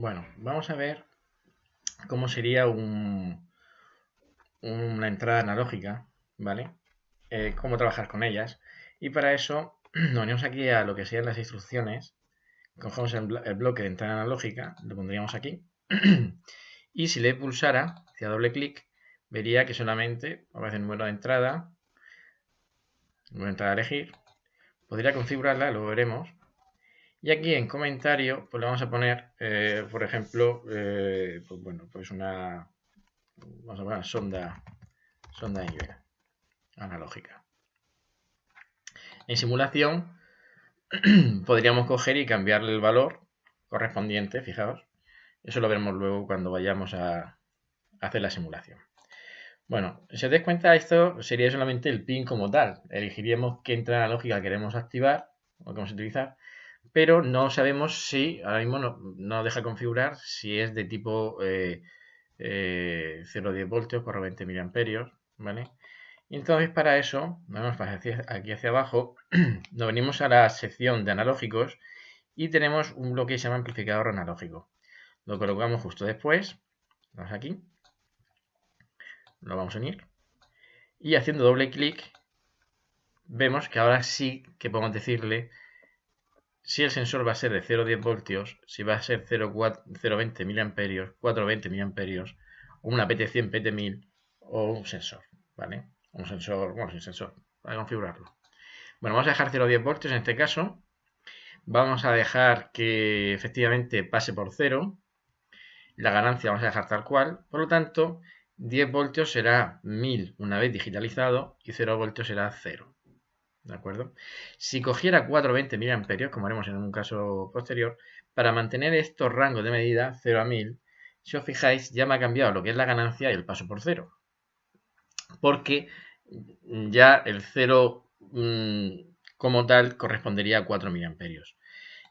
Bueno, vamos a ver cómo sería una entrada analógica, ¿vale? Cómo trabajar con ellas. Y para eso nos venimos aquí a lo que serían las instrucciones. Cogemos el bloque de entrada analógica, lo pondríamos aquí. Y si le pulsara, hacia doble clic, vería que solamente aparece el número de entrada a elegir. Podría configurarla, lo veremos. Y aquí en comentario, pues le vamos a poner, por ejemplo, pues bueno, pues vamos a poner sonda IB analógica. En simulación podríamos coger y cambiarle el valor correspondiente, fijaos. Eso lo veremos luego cuando vayamos a hacer la simulación. Bueno, si os dais cuenta, esto sería solamente el pin como tal. Elegiríamos qué entrada analógica queremos activar o queremos utilizar, pero no sabemos si, ahora mismo no deja configurar si es de tipo 0,10 voltios por 20 miliamperios, ¿vale? Y entonces para eso, vamos aquí hacia abajo, nos venimos a la sección de analógicos y tenemos un bloque que se llama amplificador analógico. Lo colocamos justo después, vamos aquí, lo vamos a unir y haciendo doble clic vemos que ahora sí que podemos decirle si el sensor va a ser de 0,10 voltios, si va a ser 0,20 miliamperios, 420 miliamperios, o una PT100, PT1000 o un sensor, ¿vale? Un sensor, bueno, sin sensor, para configurarlo. Bueno, vamos a dejar 0,10 voltios en este caso. Vamos a dejar que efectivamente pase por 0. La ganancia vamos a dejar tal cual. Por lo tanto, 10 voltios será 1000 una vez digitalizado y 0 voltios será 0. ¿De acuerdo? Si cogiera 420 miliamperios, como haremos en un caso posterior, para mantener estos rangos de medida 0 a 1000, si os fijáis, ya me ha cambiado lo que es la ganancia y el paso por 0. Porque ya el 0 como tal correspondería a 4 miliamperios.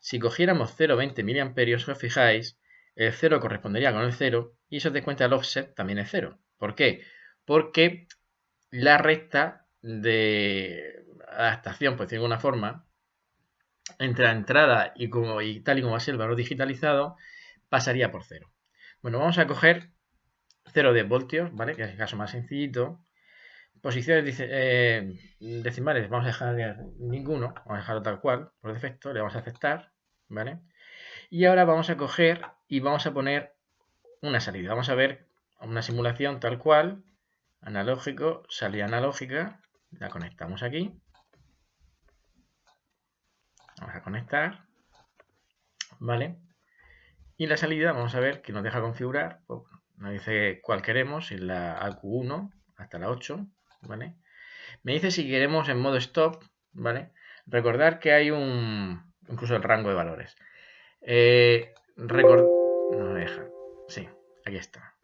Si cogiéramos 0,20 miliamperios, si os fijáis, el 0 correspondería con el 0 y si os dais cuenta el offset también es 0. ¿Por qué? Porque la recta de adaptación, por decirlo de alguna forma, entre la entrada y tal y como va a ser el valor digitalizado, pasaría por 0. Bueno, vamos a coger 0,10 voltios, ¿vale? Que es el caso más sencillito. Posiciones decimales, vamos a dejar ninguno, vamos a dejarlo tal cual, por defecto, le vamos a aceptar, ¿vale? Y ahora vamos a coger y vamos a poner una salida. Vamos a ver una simulación tal cual, analógico, salida analógica, la conectamos aquí. Vamos a conectar, ¿vale? Y la salida, vamos a ver que nos deja configurar, pues, nos dice cuál queremos, si la AQ1 hasta la 8, ¿vale? Me dice si queremos en modo stop, ¿vale? Recordar que hay incluso el rango de valores. No me deja. Sí, aquí está.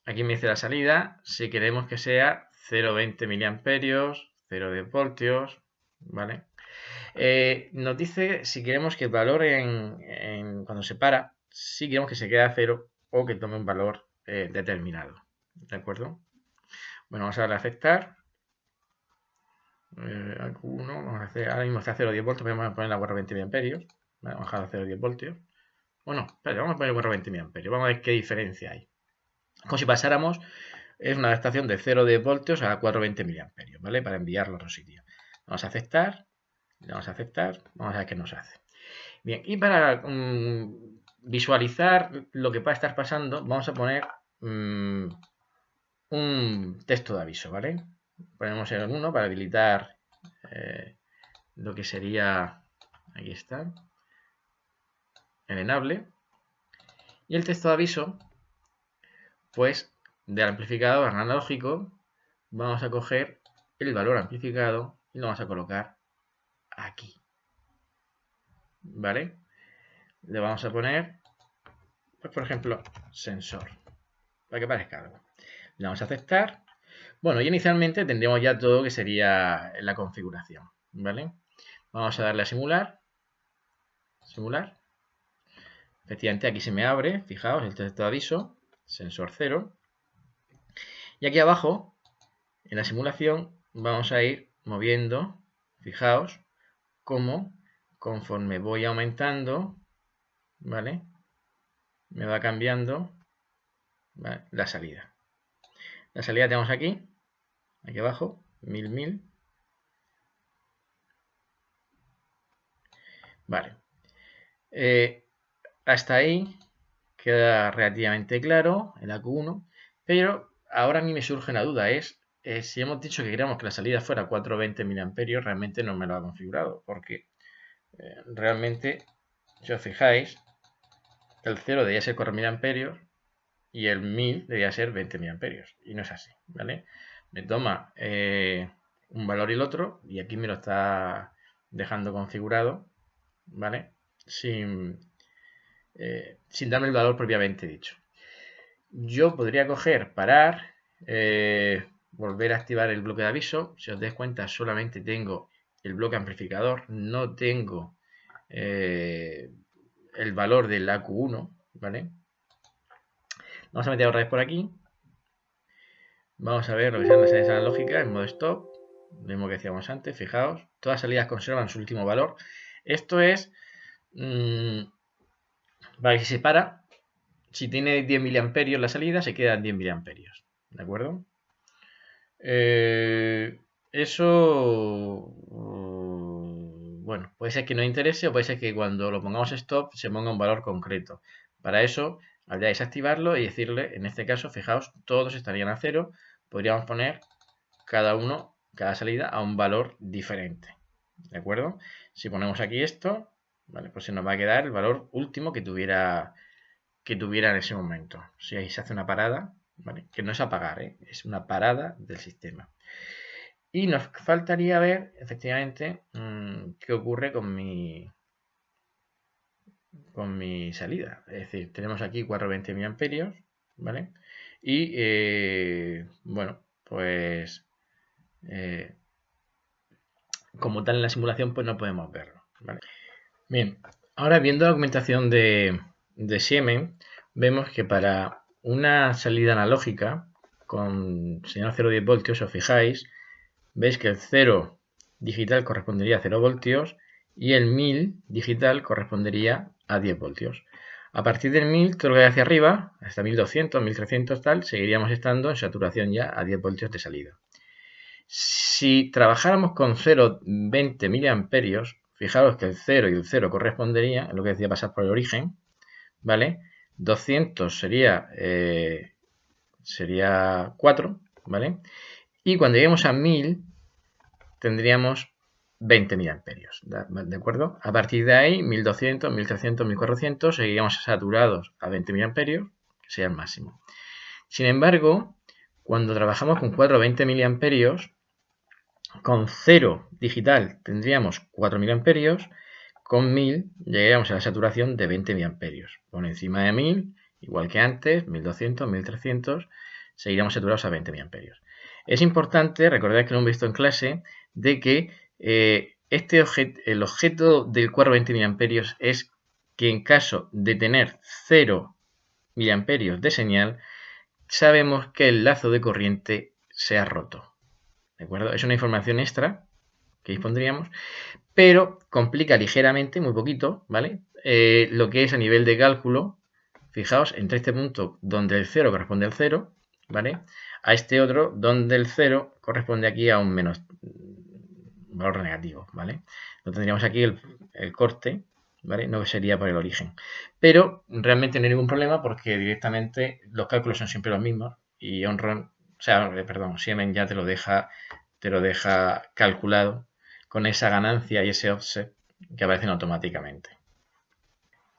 Aquí me dice la salida, si queremos que sea 0,20 miliamperios, 0,10 voltios, ¿vale? Nos dice si queremos que el valor cuando se para, si queremos que se quede a 0 o que tome un valor determinado, ¿de acuerdo? Bueno, vamos a darle a aceptar. Vamos a hacer, ahora mismo está a 0,10 voltios, vamos a poner la 420 miliamperios. Vale, vamos a dejar a 0,10 voltios. Bueno, espera, vamos a poner 420 miliamperios. Vamos a ver qué diferencia hay. Como si pasáramos, es una adaptación de 0,10 voltios a 420 miliamperios, ¿vale? Para enviarlo a otro sitio. Vamos a aceptar, le vamos a aceptar, vamos a ver qué nos hace. Bien, y para visualizar lo que va a estar pasando, vamos a poner un texto de aviso, ¿vale? Ponemos el 1 para habilitar lo que sería, aquí está, el enable. Y el texto de aviso, pues del amplificador analógico, vamos a coger el valor amplificado y lo vamos a colocar aquí. ¿Vale? Le vamos a poner, pues por ejemplo, sensor, para que parezca algo. Le vamos a aceptar. Bueno, y inicialmente tendríamos ya todo que sería la configuración, ¿vale? Vamos a darle a simular. Simular. Efectivamente aquí se me abre, fijaos, el texto de aviso, sensor 0. Y aquí abajo, en la simulación, vamos a ir moviendo, fijaos, cómo conforme voy aumentando, ¿vale? me va cambiando, ¿vale?, la salida. La salida tenemos aquí abajo, 1000. Vale. Hasta ahí queda relativamente claro el AQ1, pero ahora a mí me surge una duda, si hemos dicho que queríamos que la salida fuera 420 mA, realmente no me lo ha configurado, porque realmente, si os fijáis, el 0 debía ser 4 mA y el 1000 debía ser 20 mA, y no es así, ¿vale? Me toma un valor y el otro, y aquí me lo está dejando configurado, ¿vale? Sin darme el valor propiamente dicho. Yo podría coger, parar, volver a activar el bloque de aviso. Si os dais cuenta, solamente tengo el bloque amplificador, no tengo el valor del AQ1, ¿vale? Vamos a meter otra vez por aquí. Vamos a ver lo que sean las salidas analógicas en modo stop. Lo mismo que decíamos antes, fijaos, todas las salidas conservan su último valor. Esto es para que se para. Si tiene 10 mA la salida, se queda en 10 mA, ¿de acuerdo? Eso, bueno, puede ser que no interese o puede ser que cuando lo pongamos stop se ponga un valor concreto. Para eso habría que desactivarlo y decirle, en este caso, fijaos, todos estarían a 0. Podríamos poner cada salida a un valor diferente, ¿de acuerdo? Si ponemos aquí esto, vale, pues se nos va a quedar el valor último que tuviera en ese momento. Si ahí se hace una parada, ¿vale?, que no es apagar, es una parada del sistema. Y nos faltaría ver, efectivamente, qué ocurre con mi salida. Es decir, tenemos aquí 420 mA, ¿vale? Y, bueno, pues como tal en la simulación, pues no podemos verlo, ¿vale? Bien, ahora viendo la documentación de Siemens, vemos que para una salida analógica con señal 0,10 voltios, os fijáis, veis que el 0 digital correspondería a 0 voltios y el 1000 digital correspondería a 10 voltios. A partir del 1000, todo lo que hay hacia arriba, hasta 1200, 1300 tal, seguiríamos estando en saturación ya a 10 voltios de salida. Si trabajáramos con 0,20 mA, fijaros que el 0 y el 0 correspondería, lo que decía pasar por el origen, ¿vale? 200 sería 4, ¿vale? Y cuando lleguemos a 1000 tendríamos 20 mA, ¿de acuerdo? A partir de ahí, 1200, 1300, 1400, seguiríamos saturados a 20 mA, que sería el máximo. Sin embargo, cuando trabajamos con 420 mA, con 0 digital tendríamos 4 mA, con 1000 llegaríamos a la saturación de 20 mA. Por encima de 1000, igual que antes, 1200, 1300, seguiríamos saturados a 20 mA. Es importante, recordad que lo hemos visto en clase, de que el objeto del 420 mA es que en caso de tener 0 mA de señal, sabemos que el lazo de corriente se ha roto. ¿De acuerdo? Es una información extra que dispondríamos, pero complica ligeramente, muy poquito, ¿vale? Lo que es a nivel de cálculo. Fijaos, entre este punto donde el 0 corresponde al 0, ¿vale?, a este otro donde el 0 corresponde aquí a un menos valor negativo, ¿vale? No tendríamos aquí el corte, ¿vale? No sería por el origen. Pero realmente no hay ningún problema porque directamente los cálculos son siempre los mismos y Siemens ya te lo deja calculado con esa ganancia y ese offset que aparecen automáticamente.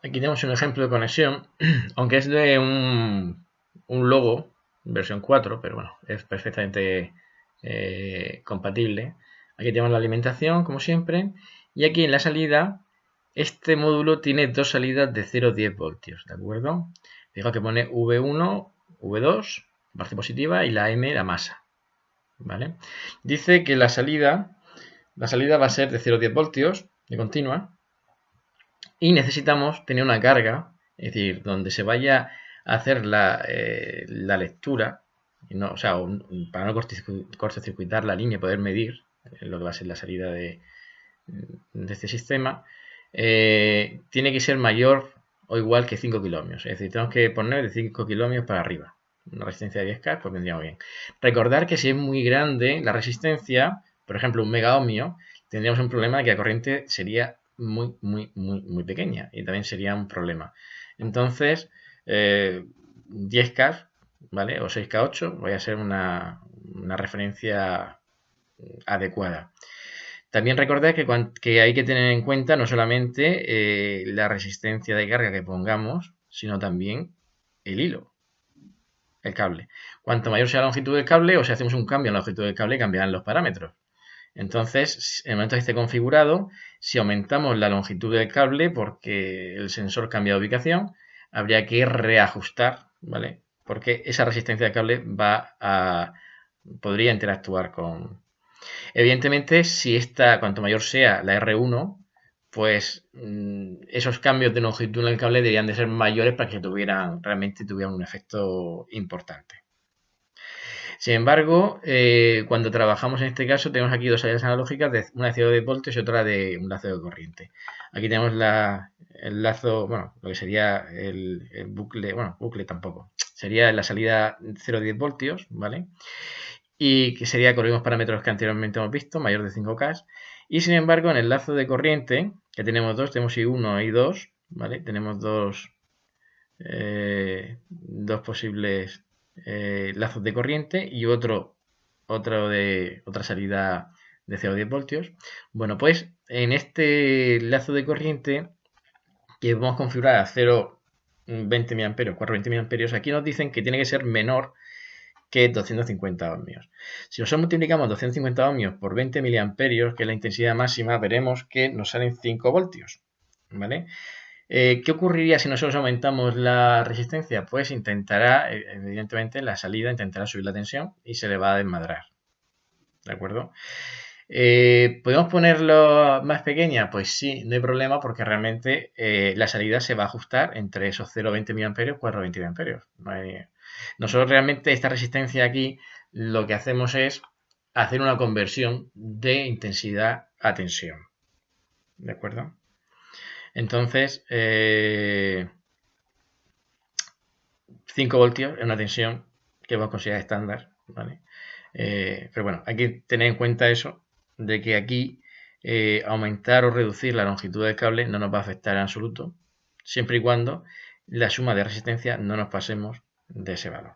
Aquí tenemos un ejemplo de conexión, aunque es de un logo versión 4, pero bueno, es perfectamente compatible. Aquí tenemos la alimentación, como siempre, y aquí en la salida, este módulo tiene dos salidas de 0,10 voltios, ¿de acuerdo? Fijaos que pone V1, V2, parte positiva, y la M, la masa, ¿vale? Dice que la salida va a ser de 0,10 voltios, de continua, y necesitamos tener una carga, es decir, donde se vaya a hacer la lectura, para no cortocircuitar la línea y poder medir lo que va a ser la salida de este sistema, tiene que ser mayor o igual que 5 kiloohmios. Es decir, tenemos que poner de 5 kiloohmios para arriba. Una resistencia de 10K, pues vendría muy bien. Recordar que si es muy grande la resistencia, por ejemplo, un megaohmio, tendríamos un problema de que la corriente sería muy pequeña y también sería un problema. Entonces, 10K, ¿vale? O 6K8, voy a ser una referencia adecuada. También recordad que hay que tener en cuenta no solamente la resistencia de carga que pongamos, sino también el hilo, el cable. Cuanto mayor sea la longitud del cable, o si hacemos un cambio en la longitud del cable, cambiarán los parámetros. Entonces, en el momento que esté configurado, si aumentamos la longitud del cable porque el sensor cambia de ubicación, habría que reajustar, ¿vale? Porque esa resistencia del cable podría interactuar con... Evidentemente, si cuanto mayor sea la R1, pues esos cambios de longitud en el cable deberían de ser mayores para que realmente tuvieran un efecto importante. Sin embargo, cuando trabajamos en este caso, tenemos aquí dos salidas analógicas, una de 0,10 voltios y otra de un lazo de corriente. Aquí tenemos el lazo, bueno, lo que sería el bucle, bueno, bucle tampoco, sería la salida 0,10 voltios, ¿vale? Y que sería con los mismos parámetros que anteriormente hemos visto, mayor de 5K. Y sin embargo, en el lazo de corriente, que tenemos dos, tenemos I1 y I2, ¿vale? Tenemos dos posibles lazos de corriente y otra salida de 0,10 voltios. Bueno, pues en este lazo de corriente que vamos a configurar a 0,20 mA, 420 mA, aquí nos dicen que tiene que ser menor que 250 ohmios. Si nosotros multiplicamos 250 ohmios por 20 miliamperios, que es la intensidad máxima, veremos que nos salen 5 voltios, ¿vale? ¿Qué ocurriría si nosotros aumentamos la resistencia? Pues evidentemente, la salida intentará subir la tensión y se le va a desmadrar, ¿de acuerdo? ¿Podemos ponerlo más pequeña? Pues sí, no hay problema porque realmente la salida se va a ajustar entre esos 0,20 mA y 420 mA. Nosotros realmente esta resistencia aquí lo que hacemos es hacer una conversión de intensidad a tensión. ¿De acuerdo? Entonces, 5 voltios es una tensión que vamos a considerar estándar, ¿vale? Pero bueno, hay que tener en cuenta eso, de que aquí aumentar o reducir la longitud del cable no nos va a afectar en absoluto, siempre y cuando la suma de resistencia no nos pasemos de ese valor.